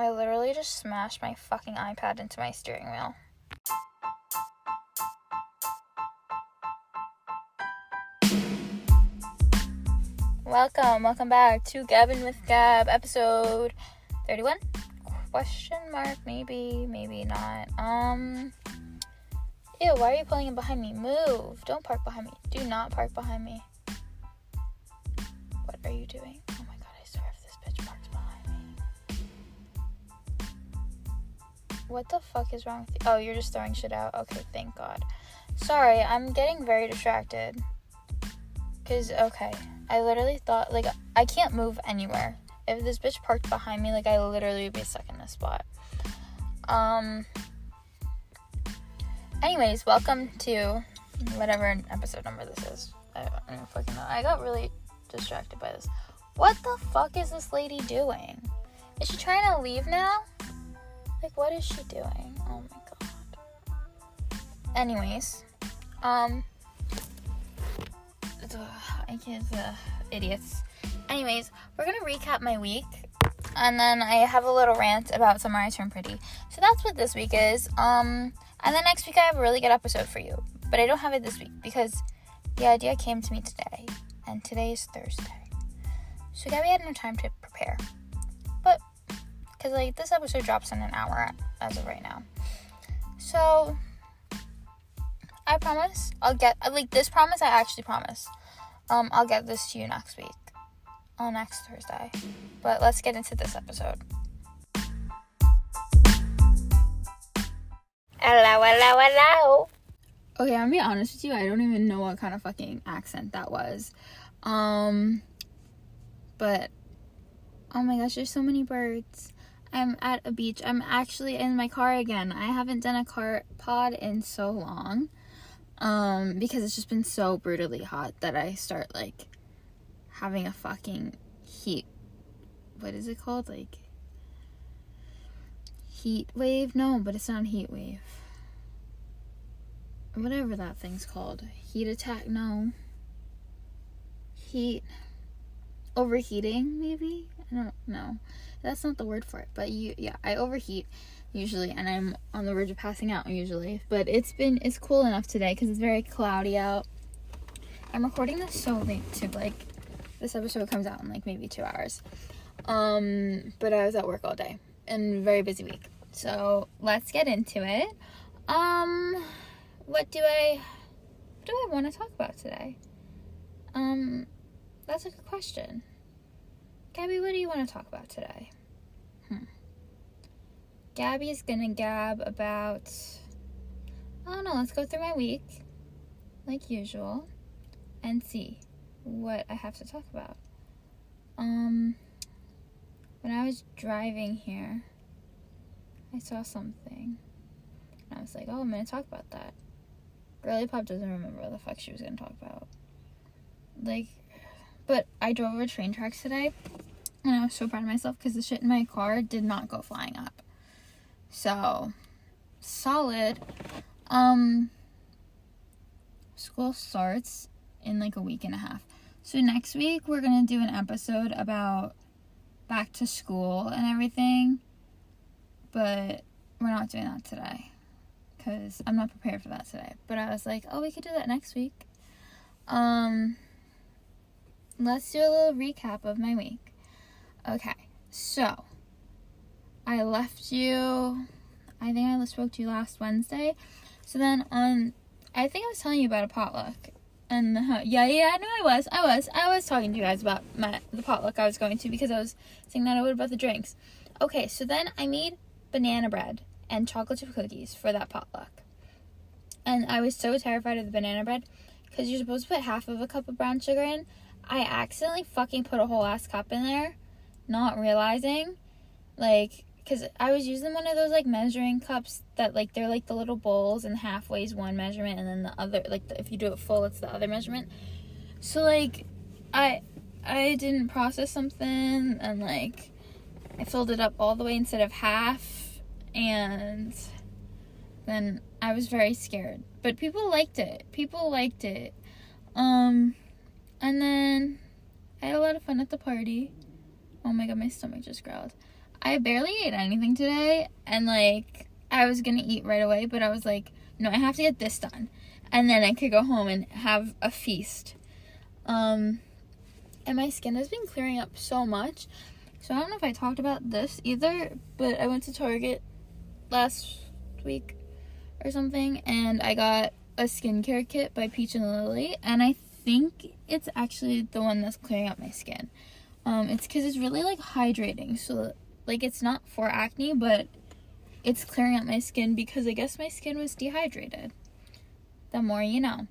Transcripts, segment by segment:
I literally just smashed my fucking iPad into my steering wheel. Welcome back to Gabbin with Gab, episode 31? Question mark, maybe not. Ew, why are you pulling in behind me? Move. Don't park behind me. Do not park behind me. What are you doing? Oh my god, I swear if this bitch parks behind me. What the fuck is wrong with you? Oh, you're just throwing shit out? Okay, thank god. Sorry, I'm getting very distracted. Because, okay, I literally thought, like, I can't move anywhere. If this bitch parked behind me, like, I literally would be stuck in this spot. Anyways, welcome to whatever episode number this is. I don't fucking know. I got really distracted by this. What the fuck is this lady doing? Is she trying to leave now? Like, what is she doing? Oh my god. Anyways, I can't, idiots. Anyways, we're gonna recap my week, and then I have a little rant about Summer I Turned Pretty. So that's what this week is. And then next week I have a really good episode for you, but I don't have it this week because the idea came to me today, and today is Thursday. So Gabby had no time to prepare, but because like this episode drops in an hour as of right now. So I promise I'll get this promise. I actually promise. I'll get this to you next week, on next Thursday. But let's get into this episode. Hello. Okay, I'm gonna be honest with you. I don't even know what kind of fucking accent that was. But oh my gosh, there's so many birds. I'm at a beach. I'm actually in my car again. I haven't done a car pod in so long. Because it's just been so brutally hot that I start, like, having a fucking heat, what is it called, like, heat wave? No, but it's not a heat wave. Whatever that thing's called. Heat attack? No. Overheating, maybe? I don't know. That's not the word for it, but I overheat usually, and I'm on the verge of passing out usually, but it's cool enough today because it's very cloudy out. I'm recording this so late too, like this episode comes out in like maybe 2 hours, but I was at work all day and a very busy week, so let's get into it. What do I want to talk about today? That's a good question. Gabby, what do you want to talk about today? Gabby's gonna gab about, I don't know, let's go through my week, like usual, and see what I have to talk about. When I was driving here, I saw something, and I was like, oh, I'm gonna talk about that. Girly Pop doesn't remember what the fuck she was gonna talk about. Like, but I drove over train tracks today, and I was so proud of myself because the shit in my car did not go flying up. So, solid. School starts in like a week and a half. So next week we're going to do an episode about back to school and everything. But we're not doing that today because I'm not prepared for that today. But I was like, oh, we could do that next week. Let's do a little recap of my week. Okay, so I left you, I think I spoke to you last Wednesday. So then I think I was telling you about a potluck. And no, I was talking to you guys about the potluck I was going to because I was saying that I would about the drinks. Okay, so then I made banana bread and chocolate chip cookies for that potluck. And I was so terrified of the banana bread because you're supposed to put half of a cup of brown sugar in. I accidentally fucking put a whole ass cup in there, not realizing, like, because I was using one of those, like, measuring cups that, like, they're, like, the little bowls, and halfway is one measurement, and then the other, like, if you do it full, it's the other measurement. So, like, I didn't process something, and, like, I filled it up all the way instead of half, and then I was very scared. But people liked it. And then I had a lot of fun at the party. Oh my god, my stomach just growled. I barely ate anything today, and like I was gonna eat right away, but I was like, no, I have to get this done, and then I could go home and have a feast. And my skin has been clearing up so much. So I don't know if I talked about this either, but I went to Target last week or something, and I got a skincare kit by Peach and Lily, and I think it's actually the one that's clearing up my skin. It's because it's really like hydrating, so like it's not for acne, but it's clearing up my skin because I guess my skin was dehydrated. The more you know.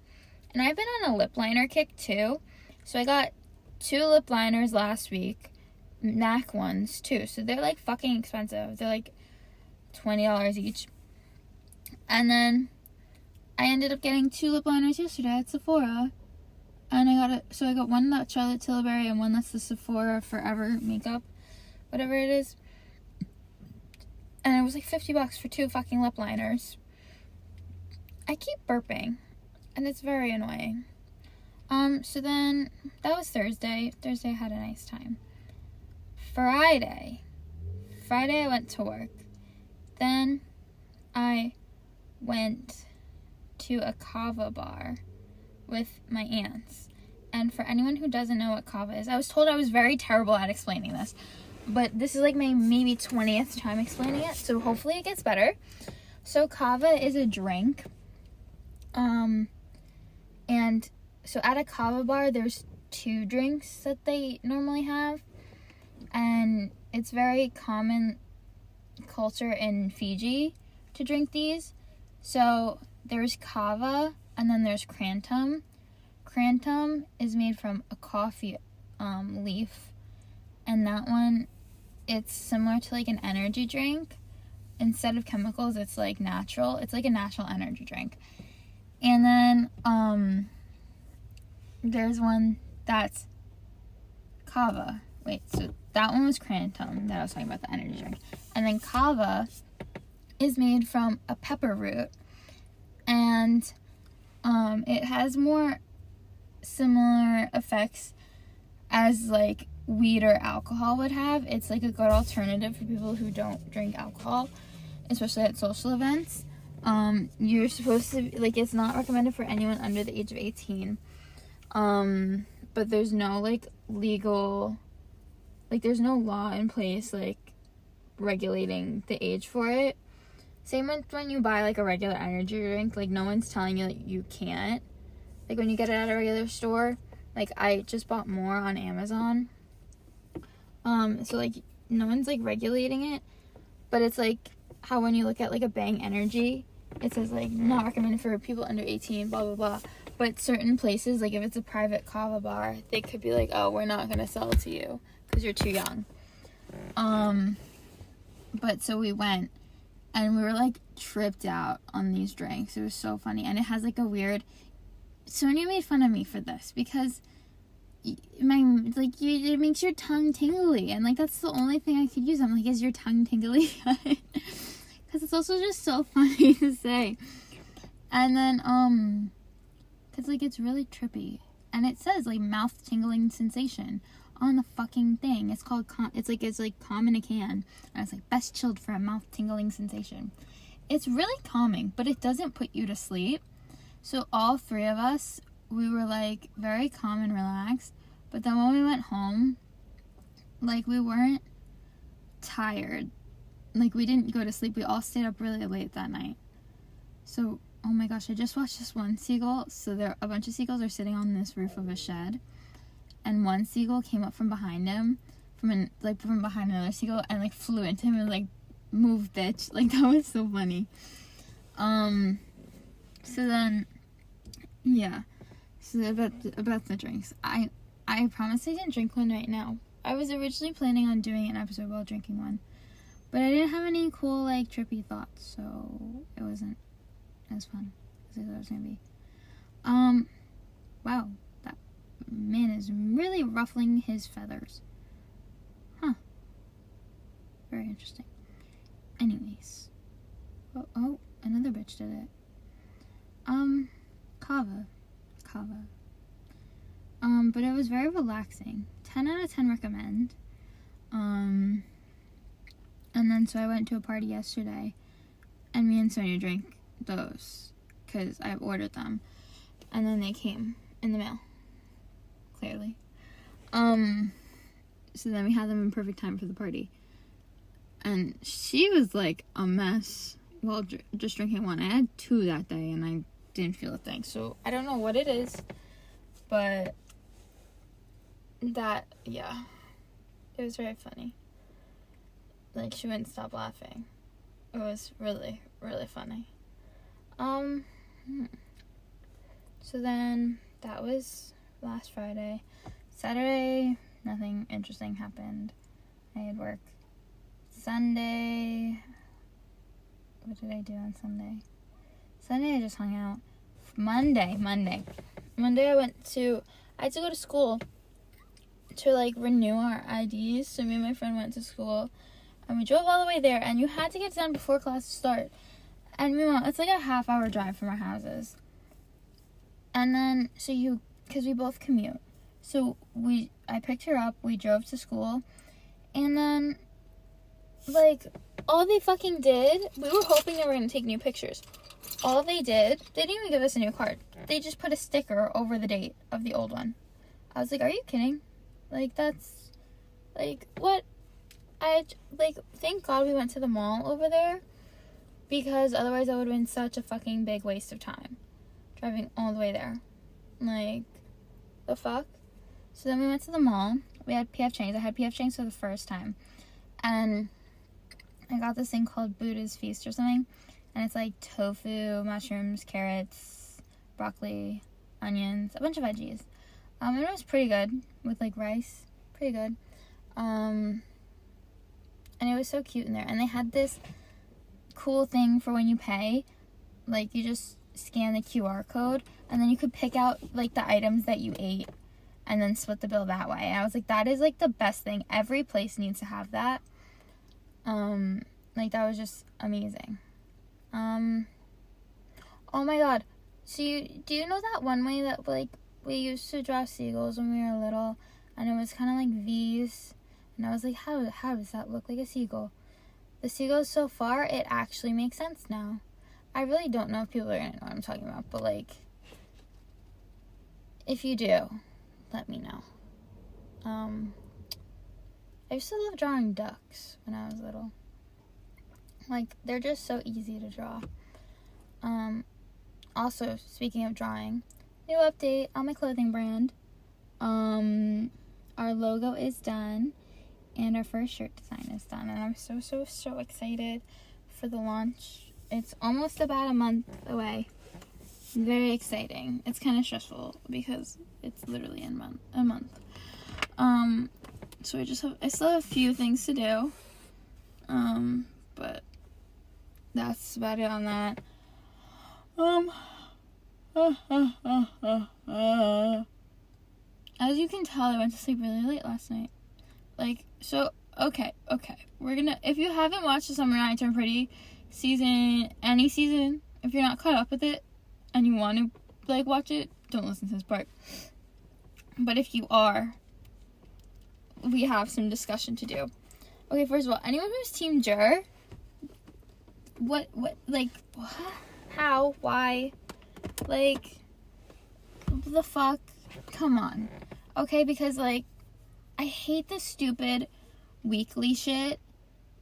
And I've been on a lip liner kick too, so I got 2 lip liners last week, MAC ones too, so they're like fucking expensive. They're like $20 each. And then I ended up getting 2 lip liners yesterday at Sephora. And I got one that's Charlotte Tilbury and one that's the Sephora Forever makeup, whatever it is. And it was like $50 for 2 fucking lip liners. I keep burping, and it's very annoying. So then that was Thursday. Thursday I had a nice time. Friday I went to work. Then I went to a kava bar with my aunts. And for anyone who doesn't know what kava is, I was told I was very terrible at explaining this, but this is like my maybe 20th time explaining it, so hopefully it gets better. So kava is a drink, and so at a kava bar there's 2 drinks that they normally have, and it's very common culture in Fiji to drink these. So there's kava, and then there's crantum. Crantum is made from a coffee leaf, and that one, it's similar to like an energy drink. Instead of chemicals, it's like natural. It's like a natural energy drink. And then there's one that's kava. Wait, so that one was crantum that I was talking about, the energy drink. And then kava is made from a pepper root, and it has more similar effects as like weed or alcohol would have. It's like a good alternative for people who don't drink alcohol, especially at social events. You're supposed to, like, it's not recommended for anyone under the age of 18. But there's no like legal, like there's no law in place like regulating the age for it. Same with when you buy like a regular energy drink, like no one's telling you that you can't. Like when you get it at a regular store, like I just bought more on Amazon. So like no one's like regulating it, but it's like how when you look at like a Bang Energy, it says like not recommended for people under 18, blah blah blah. But certain places, like if it's a private kava bar, they could be like, oh, we're not gonna sell it to you because you're too young. But so we went, and we were like tripped out on these drinks. It was so funny, and it has like a weird. Sonia made fun of me for this because it makes your tongue tingly, and like that's the only thing I could use. I'm like, is your tongue tingly? Because it's also just so funny to say. And then because like it's really trippy, and it says like mouth tingling sensation on the fucking thing. It's called it's like calm in a can, and it's like best chilled for a mouth tingling sensation. It's really calming, but it doesn't put you to sleep. So all 3 of us, we were like very calm and relaxed. But then when we went home, like we weren't tired. Like we didn't go to sleep. We all stayed up really late that night. So, oh my gosh, I just watched this one seagull. So a bunch of seagulls are sitting on this roof of a shed. And one seagull came up from behind him, from behind another seagull, and like flew into him and like, move bitch. Like that was so funny. So then, yeah. So about the drinks. I promise I didn't drink one right now. I was originally planning on doing an episode while drinking one, but I didn't have any cool like trippy thoughts, so it wasn't as fun as I thought it was gonna be. Wow, that man is really ruffling his feathers. Huh. Very interesting. Anyways. Oh, another bitch did it. Kava. But it was very relaxing. 10 out of 10 recommend. And then so I went to a party yesterday, and me and Sonia drank those because I ordered them, and then they came in the mail, clearly. So then we had them in perfect time for the party, and she was like a mess while just drinking one. I had 2 that day, and I didn't feel a thing, so I don't know what it is, but that, yeah, it was very funny. Like, she wouldn't stop laughing. It was really, really funny. So then, that was last Friday. Saturday, nothing interesting happened. I had work. Sunday, what did I do on Sunday? Sunday, I just hung out. Monday, I had to go to school to, like, renew our IDs. So me and my friend went to school, and we drove all the way there, and you had to get done before classes start. And meanwhile, it's like a half-hour drive from our houses. And then, because we both commute. So I picked her up, we drove to school, and then, like, all they fucking did, we were hoping they were going to take new pictures. All they didn't even give us a new card. They just put a sticker over the date of the old one. I was like, are you kidding? Like, that's, like, what? Thank God we went to the mall over there, because otherwise that would have been such a fucking big waste of time, driving all the way there. Like, the fuck? So then we went to the mall. We had P.F. Chang's. I had P.F. Chang's for the first time. And I got this thing called Buddha's Feast or something. And it's like tofu, mushrooms, carrots, broccoli, onions, a bunch of veggies. And it was pretty good with, like, rice. Pretty good. And it was so cute in there. And they had this cool thing for when you pay. Like, you just scan the QR code, and then you could pick out, like, the items that you ate and then split the bill that way. And I was like, that is, like, the best thing. Every place needs to have that. Like, that was just amazing. Oh my God. So do you know that one way that, like, we used to draw seagulls when we were little, and it was kind of like V's, and I was like, how does that look like a seagull? The seagulls, so far, it actually makes sense now. I really don't know if people are gonna know what I'm talking about, but, like, if you do, let me know. I used to love drawing ducks when I was little. Like, they're just so easy to draw. Also, speaking of drawing, new update on my clothing brand. Our logo is done, and our first shirt design is done, and I'm so excited for the launch. It's almost about a month away. Very exciting. It's kind of stressful because it's literally in a month. So I still have a few things to do. But that's about it on that. As you can tell, I went to sleep really late last night. Like, so, okay. If you haven't watched the Summer Nights Are Pretty any season, if you're not caught up with it, and you want to, like, watch it, don't listen to this part. But if you are, we have some discussion to do. Okay, first of all, anyone who's Team Jer, what, how, why, like, the fuck, come on. Okay, because, like, I hate this stupid weekly shit.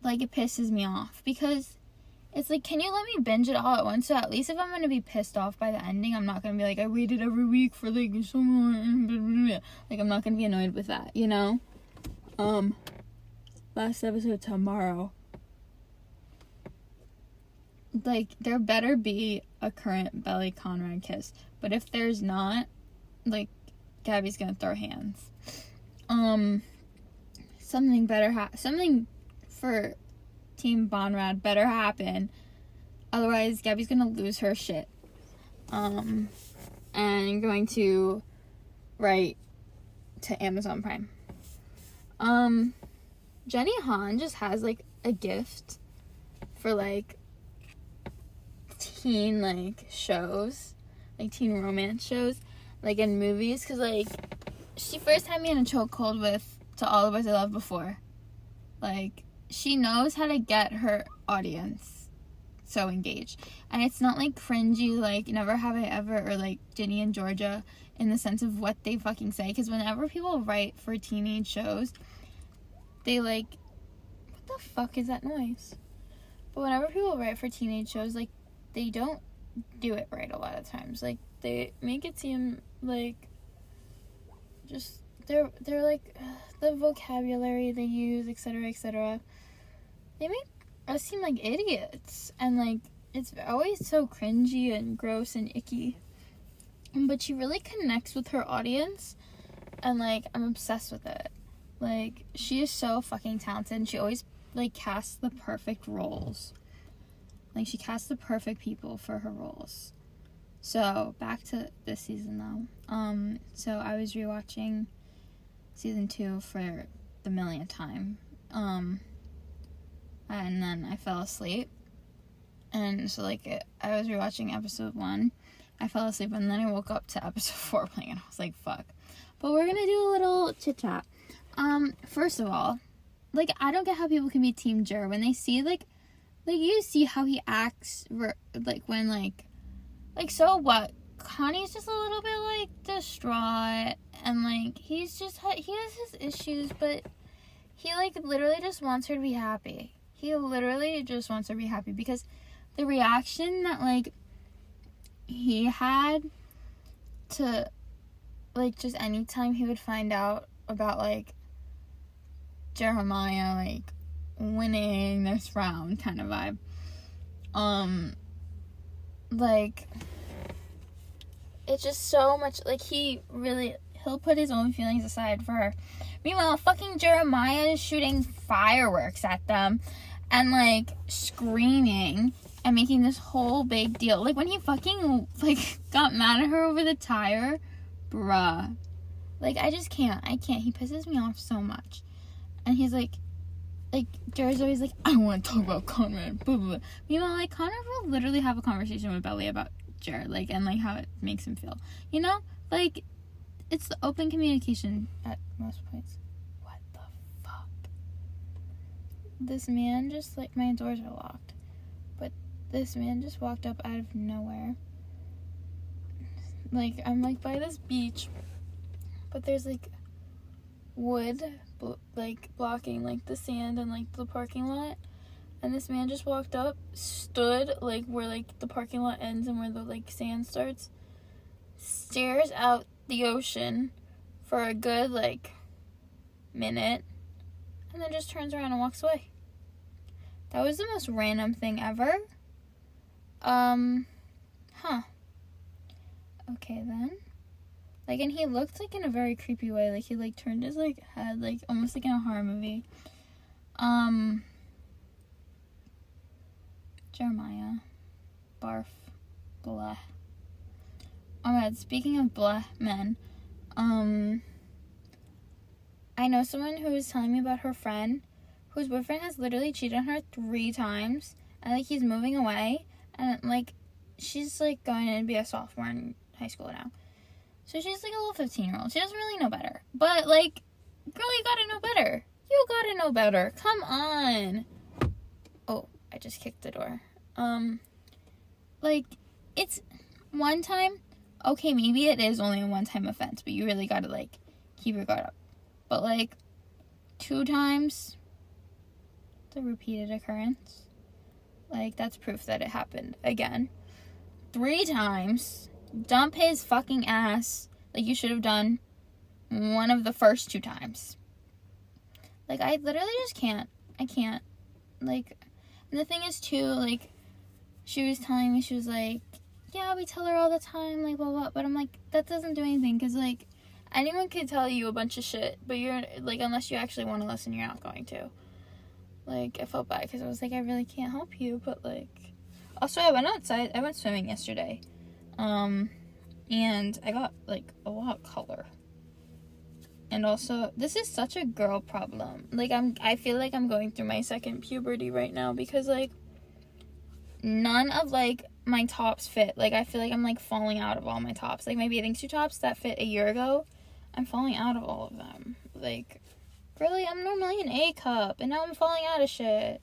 Like, it pisses me off, because it's like, can you let me binge it all at once? So at least if I'm going to be pissed off by the ending, I'm not going to be like, I waited every week for, like, so much. Like, I'm not going to be annoyed with that, you know? Last episode tomorrow. Like, there better be a current Belly Conrad kiss. But if there's not, like, Gabby's going to throw hands. Something for Team Bonrad better happen. Otherwise, Gabby's gonna lose her shit. And going to write to Amazon Prime. Jenny Han just has, like, a gift for, like, teen, like, shows. Like, teen romance shows. Like, in movies. Because, like, she first had me in a chokehold with To All the Boys I Loved Before. Like, she knows how to get her audience so engaged. And it's not like cringy, like Never Have I Ever or like Ginny and Georgia in the sense of what they fucking say. Because whenever people write for teenage shows, they like, what the fuck is that noise? But whenever people write for teenage shows, like, they don't do it right a lot of times. Like, they make it seem like just they're like the vocabulary they use, etc., they make us seem like idiots, and like it's always so cringy and gross and icky. But she really connects with her audience, and like I'm obsessed with it. Like, she is so fucking talented, and she always like casts the perfect roles. Like, she casts the perfect people for her roles. So back to this season though. So I was rewatching season 2 for the millionth time. And then I fell asleep. And so like I was rewatching episode 1. I fell asleep, and then I woke up to episode 4 playing, and I was like, fuck. But we're gonna do a little chit chat. First of all, like, I don't get how people can be Team Jer when they see like you see how he acts like when like so what? Connie's just a little bit like distraught, and like he has his issues, but he like literally just wants her to be happy. He literally just wants her to be happy, because the reaction that like he had to like just anytime he would find out about like Jeremiah like winning this round kind of vibe, like it's just so much like he'll put his own feelings aside for her. Meanwhile, fucking Jeremiah is shooting fireworks at them and like screaming and making this whole big deal. Like, when he fucking like got mad at her over the tire, bruh, like I can't. He pisses me off so much. And he's like Jared's always like, I want to talk about Conrad, blah, blah, blah. Meanwhile, like, Conrad will literally have a conversation with Belly about Jared, like, and like how it makes him feel, you know? Like, it's the open communication at most points. What the fuck? This man just, like, my doors are locked, but this man just walked up out of nowhere. Like, I'm like by this beach, but there's like wood like blocking like the sand and like the parking lot, and this man just walked up, stood like where like the parking lot ends and where the like sand starts, stares out the ocean for a good like minute, and then just turns around and walks away. That was the most random thing ever. Okay then. Like, and he looked, like, in a very creepy way. Like, he, like, turned his, like, head, like, almost like in a horror movie. Jeremiah. Barf. Blah. Oh my god, speaking of blah men, I know someone who was telling me about her friend whose boyfriend has literally cheated on her 3 times, and, like, he's moving away, and, like, she's, like, going to be a sophomore in high school now. So she's like a little 15-year-old. She doesn't really know better. But, like, girl, you gotta know better. You gotta know better. Come on. Oh, I just kicked the door. Like, it's one time. Okay, maybe it is only a one-time offense, but you really gotta, like, keep your guard up. But, like, 2 times, it's a repeated occurrence. Like, that's proof that it happened again. 3 times, dump his fucking ass like you should have done one of the first 2 times. Like, I literally just can't. I can't. Like, and the thing is, too, like, she was telling me, she was like, yeah, we tell her all the time, like, blah, blah, but I'm like, that doesn't do anything, because, like, anyone could tell you a bunch of shit, but you're, like, unless you actually want to listen, you're not going to. Like, I felt bad, because I was like, I really can't help you, but, like, also, I went outside, I went swimming yesterday, and I got, like, a lot of color. And also, this is such a girl problem. Like, I feel like I'm going through my second puberty right now, because, like, none of, like, my tops fit. Like, I feel like I'm, like, falling out of all my tops. Like, my bathing suit tops that fit a year ago, I'm falling out of all of them. Like, Really? I'm normally an A cup, and now I'm falling out of shit.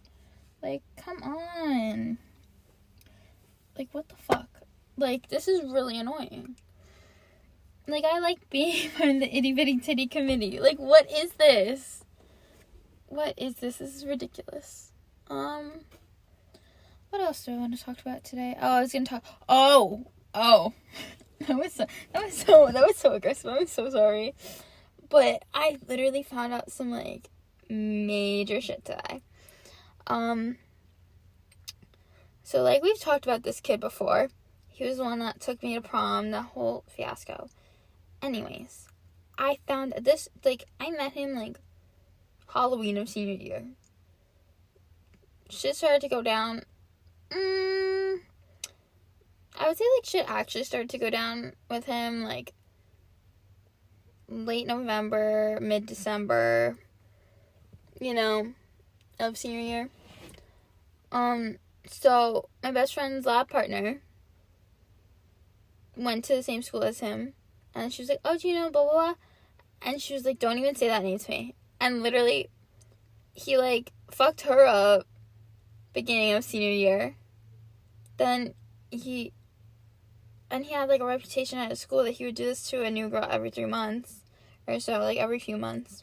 Like, come on. Like, what the fuck? Like, this is really annoying. Like, I like being part of the itty bitty titty committee. Like, what is this? What is this? This is ridiculous. What else do I want to talk about today? Oh, I was gonna talk. Oh. That was so aggressive. I'm so sorry. But I literally found out some, like, major shit today. So, like, we've talked about this kid before. He was the one that took me to prom, that whole fiasco. Anyways, I found this, like, I met him, like, Halloween of senior year. Shit started to go down. I would say, like, shit actually started to go down with him, like, late November, mid-December, of senior year. So, my best friend's lab partner went to the same school as him, and she was like, oh, do you know blah, blah, blah? And she was like, don't even say that name to me. And literally, he, like, fucked her up beginning of senior year. Then he had, like, a reputation at his school that he would do this to a new girl every 3 months, or so, like, every few months.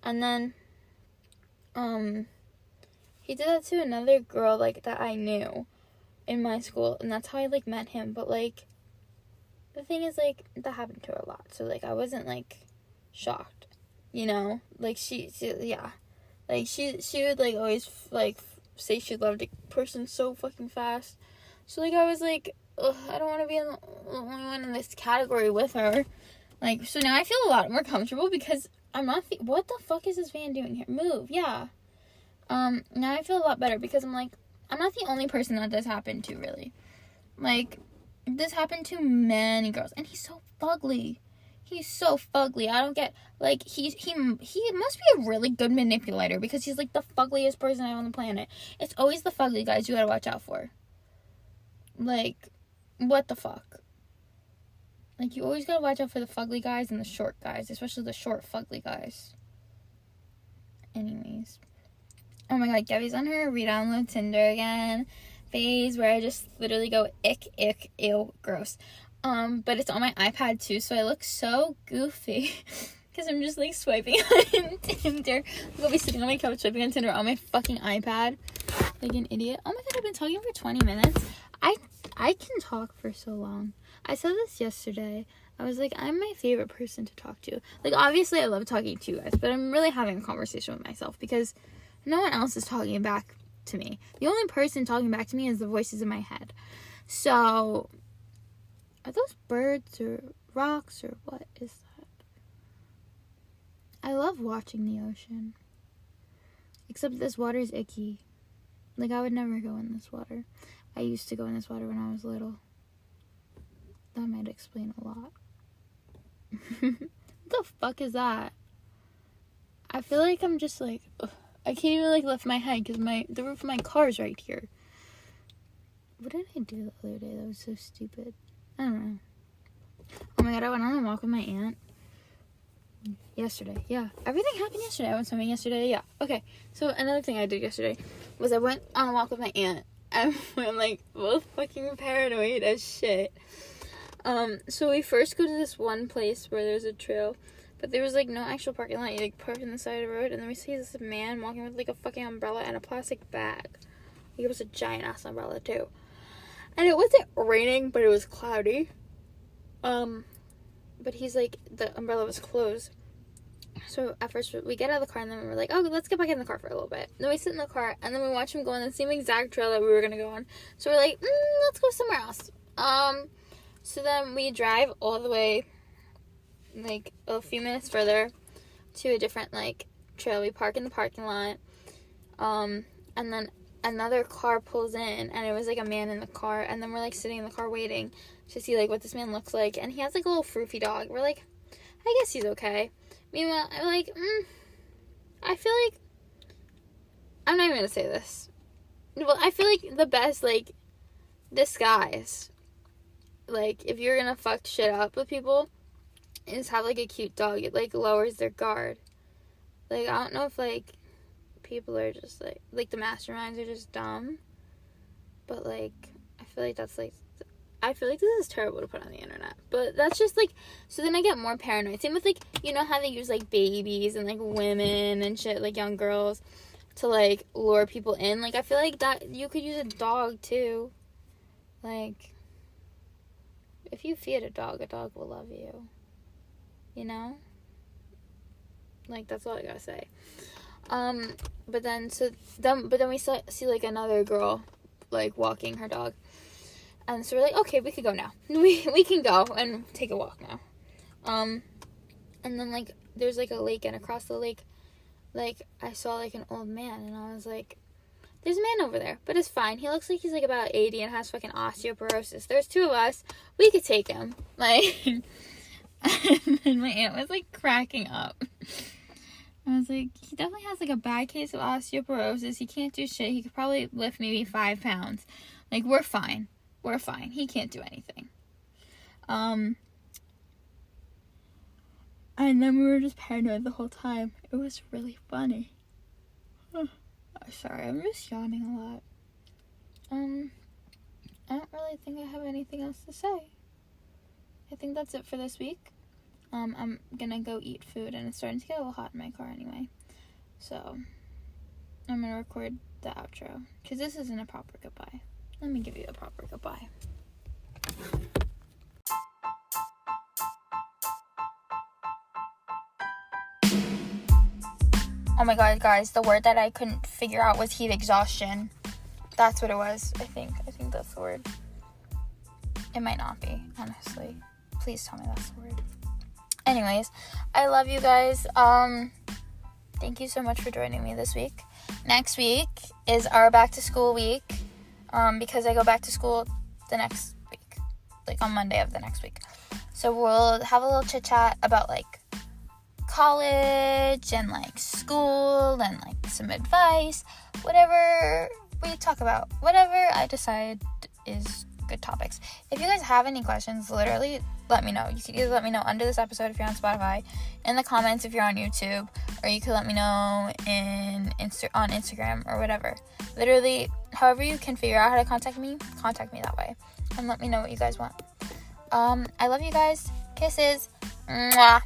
And then, he did that to another girl, like, that I knew in my school, and that's how I, like, met him. But, like, the thing is, like, that happened to her a lot, so, like, I wasn't, like, shocked, like, she yeah, like, she would, like, always, like, say she loved a person so fucking fast, so, like, I was, like, ugh, I don't want to be the only one in this category with her, like, so now I feel a lot more comfortable, because I'm not, what the fuck is this van doing here? Move, yeah. Now I feel a lot better, because I'm, like, I'm not the only person that this happened to, really. Like, this happened to many girls, and he's so fugly. He's so fugly. I don't get, like, he must be a really good manipulator, because he's, like, the fuggliest person on the planet. It's always the fugly guys you gotta watch out for. Like, what the fuck? Like, you always gotta watch out for the fugly guys and the short guys, especially the short fugly guys. Anyways. Oh my god, Gabby's on her re-download Tinder again phase where I just literally go ick, ew, gross. But it's on my iPad too, so I look so goofy because I'm just, like, swiping on Tinder. I'll be sitting on my couch swiping on Tinder on my fucking iPad like an idiot. Oh my god, I've been talking for 20 minutes. I can talk for so long. I said this yesterday. I was like, I'm my favorite person to talk to. Like, obviously I love talking to you guys, but I'm really having a conversation with myself because no one else is talking back to me. The only person talking back to me is the voices in my head. So, are those birds or rocks or what is that? I love watching the ocean. Except this water is icky. Like, I would never go in this water. I used to go in this water when I was little. That might explain a lot. What the fuck is that? I feel like I'm just, like, ugh. I can't even, like, lift my head because the roof of my car is right here. What did I do the other day that was so stupid? I don't know. Oh my god, I went on a walk with my aunt yesterday. Yeah, everything happened yesterday. I went swimming yesterday. Yeah. Okay, so another thing I did yesterday was I went on a walk with my aunt. And we're, like, both fucking paranoid as shit. So we first go to this one place where there's a trail, but there was, like, no actual parking lot. You, like, park on the side of the road, and then we see this man walking with, like, a fucking umbrella and a plastic bag. Like, it was a giant-ass umbrella, too. And it wasn't raining, but it was cloudy. But he's, like, the umbrella was closed. So at first we get out of the car, and then we're like, oh, let's get back in the car for a little bit. Then we sit in the car, and then we watch him go on the same exact trail that we were gonna go on. So we're like, let's go somewhere else. So then we drive all the way, like, a few minutes further to a different, like, trail. We park in the parking lot, and then another car pulls in, and it was, like, a man in the car, and then we're, like, sitting in the car waiting to see, like, what this man looks like, and he has, like, a little froofy dog. We're like, I guess he's okay. Meanwhile, I'm like, I feel like, I'm not even gonna say this. Well, I feel like the best, like, disguise, like, if you're gonna fuck shit up with people, is have, like, a cute dog. It, like, lowers their guard. Like, I don't know if, like, people are just, like, the masterminds are just dumb. But, like, I feel like that's, like, I feel like this is terrible to put on the internet. But that's just, like, so then I get more paranoid. Same with, like, you know how they use, like, babies and, like, women and shit, like, young girls to, like, lure people in. Like, I feel like that, you could use a dog, too. Like, if you feed a dog will love you. You know? Like, that's all I gotta say. But then we see, like, another girl, like, walking her dog. And so we're like, okay, we could go now. We can go and take a walk now. And then, like, there's, like, a lake, and across the lake, like, I saw, like, an old man, and I was like, there's a man over there, but it's fine. He looks like he's, like, about 80 and has fucking osteoporosis. There's 2 of us. We could take him. Like, and then my aunt was, like, cracking up. I was like, he definitely has, like, a bad case of osteoporosis. He can't do shit. He could probably lift maybe 5 pounds. Like, we're fine. We're fine. He can't do anything. And then we were just paranoid the whole time. It was really funny. Oh, sorry, I'm just yawning a lot. I don't really think I have anything else to say. I think that's it for this week. I'm gonna go eat food, and it's starting to get a little hot in my car anyway. So, I'm gonna record the outro, because this isn't a proper goodbye. Let me give you a proper goodbye. Oh my god, guys, the word that I couldn't figure out was heat exhaustion. That's what it was, I think. I think that's the word. It might not be, honestly. Please tell me that's the word. Anyways, I love you guys. Thank you so much for joining me this week. Next week is our back to school week. Because I go back to school the next week, like on Monday of the next week. So we'll have a little chit chat about, like, college and, like, school and, like, some advice, whatever we talk about, whatever I decide is good topics. If you guys have any questions, literally let me know. You can either let me know under this episode if you're on Spotify, in the comments if you're on YouTube, or you can let me know on Instagram or whatever. Literally, however you can figure out how to contact me that way, and let me know what you guys want. I love you guys. Kisses. Mwah.